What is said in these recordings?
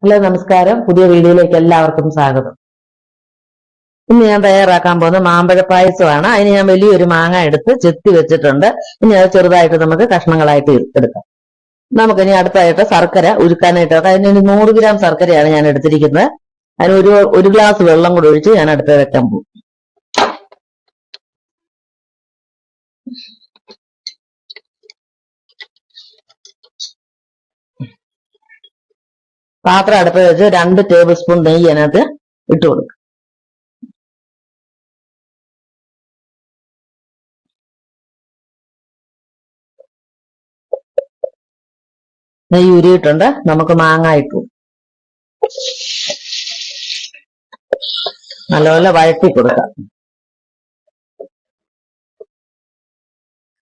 Hello നമസ്കാരം, പുതിയ വീഡിയോയിലേക്ക് എല്ലാവർക്കും സ്വാഗതം. ഇന്ന് ഞാൻ തയ്യാറാക്കാൻ പോകുന്ന മാമ്പഴ പായസമാണ്. അതിന് ഞാൻ വലിയൊരു മാങ്ങ എടുത്ത് ചെത്തി വെച്ചിട്ടുണ്ട്. ഇനി അത് ചെറുതായിട്ട് നമുക്ക് കഷ്ണങ്ങളായിട്ട് എടുക്കാം. നമുക്കിനി അടുത്തായിട്ട് ശർക്കര ഉരുക്കാനായിട്ട് അതിന് 100 ഗ്രാം ശർക്കരയാണ് ഞാൻ എടുത്തിരിക്കുന്നത്. അതിന് ഒരു ഗ്ലാസ് വെള്ളം കൂടി ഒഴിച്ച് ഞാൻ അടുത്ത് വെക്കാൻ പോകും. പാത്രം അടുപ്പ് വെച്ച് 2 ടേബിൾ സ്പൂൺ നെയ്യ് അതിനകത്ത് ഇട്ട് കൊടുക്കും. നെയ്യ് ഉരുയിട്ടുണ്ട്. നമുക്ക് മാങ്ങ ഇട്ടു നല്ലപോലെ വഴറ്റി കൊടുക്കാം.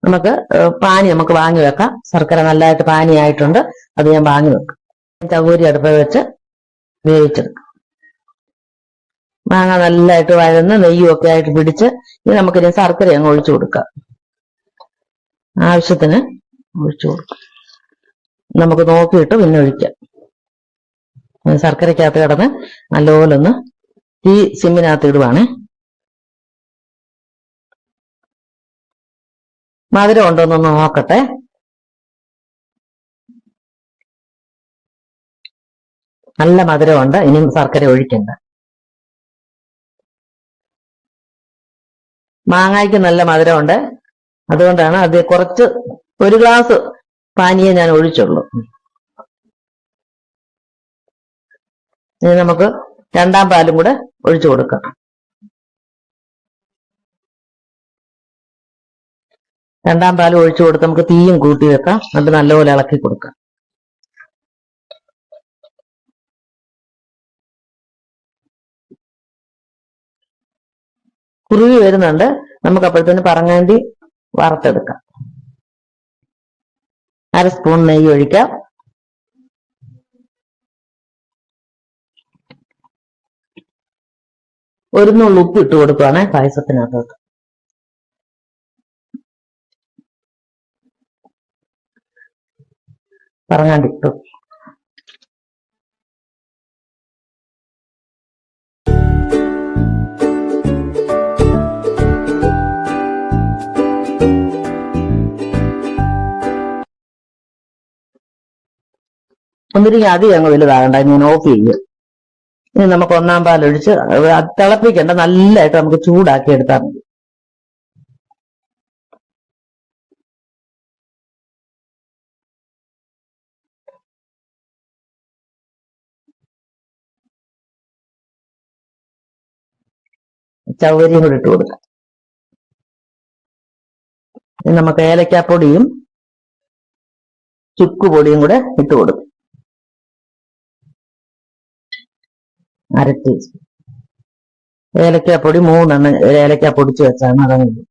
നമുക്ക് വാങ്ങി വെക്കാം. ശർക്കര നല്ലതായിട്ട് പാനിയായിട്ടുണ്ട്. അത് ഞാൻ വാങ്ങി വെക്കാം. ചകൂരി അടുപ്പ് വെച്ച് വേവിച്ചെടുക്കാം. മാങ്ങ നല്ലതായിട്ട് വഴന്ന് നെയ്യും ഒക്കെ ആയിട്ട് പിടിച്ച് ഇനി നമുക്കിനി ശർക്കര അങ്ങ് ഒഴിച്ചു കൊടുക്കാം. ആവശ്യത്തിന് ഒഴിച്ചു കൊടുക്കാം. നമുക്ക് നോക്കിയിട്ട് പിന്നെ ഒഴിക്കാം. ശർക്കരക്കകത്ത് കിടന്ന് നല്ലപോലെ ഒന്ന് ഈ സിമ്മിനകത്ത് ഇടുവാണ്. മധുരം ഉണ്ടോന്നൊന്ന് നോക്കട്ടെ. നല്ല മധുരമുണ്ട്. ഇനി ശർക്കര ഒഴിക്കണ്ട. മാങ്ങയ്ക്ക് നല്ല മധുരമുണ്ട്. അതുകൊണ്ടാണ് അത് കുറച്ച് 1 ഗ്ലാസ് പാനിയെ ഞാൻ ഒഴിച്ചുള്ളൂ. ഇനി നമുക്ക് 2ാം പാലും കൂടെ ഒഴിച്ചു കൊടുക്കാം. 2ാം പാലും ഒഴിച്ചു കൊടുത്ത് നമുക്ക് തീയും കൂട്ടി വെക്കാം. എന്നിട്ട് നല്ലപോലെ ഇളക്കി കൊടുക്കാം. കുറുകി വരുന്നുണ്ട്. നമുക്ക് അപ്പോഴത്തേന് പറങ്ങാണ്ടി വറുത്തെടുക്കാം. 1/2 സ്പൂൺ നെയ്യ് ഒഴിക്കാം. ഒരു നുള്ളു ഉപ്പ് ഇട്ട് കൊടുക്കുവാണ് പായസത്തിനകത്തോട്ട്. പറങ്ങാണ്ടി ഇട്ടു. ഒന്നിരിക്കും അധികം അങ്ങ് വലുതാകണ്ട. ഞാൻ ഓഫ് ചെയ്യും. ഇനി നമുക്ക് 1ാം പാലൊഴിച്ച് തിളപ്പിക്കണ്ട. നല്ലതായിട്ട് നമുക്ക് ചൂടാക്കി എടുത്താൽ മതി. ചവ്വരിയും കൂടി ഇട്ട് കൊടുക്കാം. ഇനി നമുക്ക് ഏലക്കാപ്പൊടിയും ചുക്കുപൊടിയും കൂടെ ഇട്ട് കൊടുക്കും. 1/2 ടീസ്പൂൺ ഏലക്കാപ്പൊടി 3 എണ്ണം ഏലക്ക പൊടിച്ച് വെച്ചാണ്. അതങ്ങനെ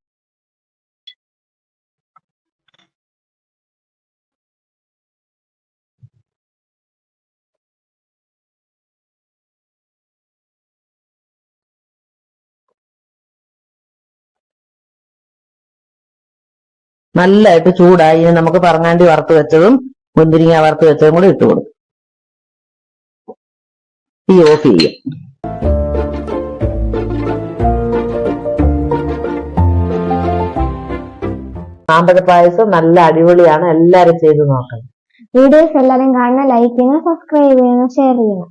നല്ലതായിട്ട് ചൂടായി. ഇനി നമുക്ക് പറങ്ങാണ്ടി വറുത്ത് വെച്ചതും മുന്തിരിങ്ങ വറുത്ത് വെച്ചതും കൂടെ ഇട്ട് കൊടുക്കും. തീ ഓഫ് ചെയ്യും. മാമ്പഴ പായസം നല്ല അടിപൊളിയാണ്. എല്ലാരും ചെയ്ത് നോക്കണം. വീഡിയോസ് എല്ലാവരും കാണണം, ലൈക്ക് ചെയ്യണം, സബ്സ്ക്രൈബ് ചെയ്യണം, ഷെയർ ചെയ്യണം.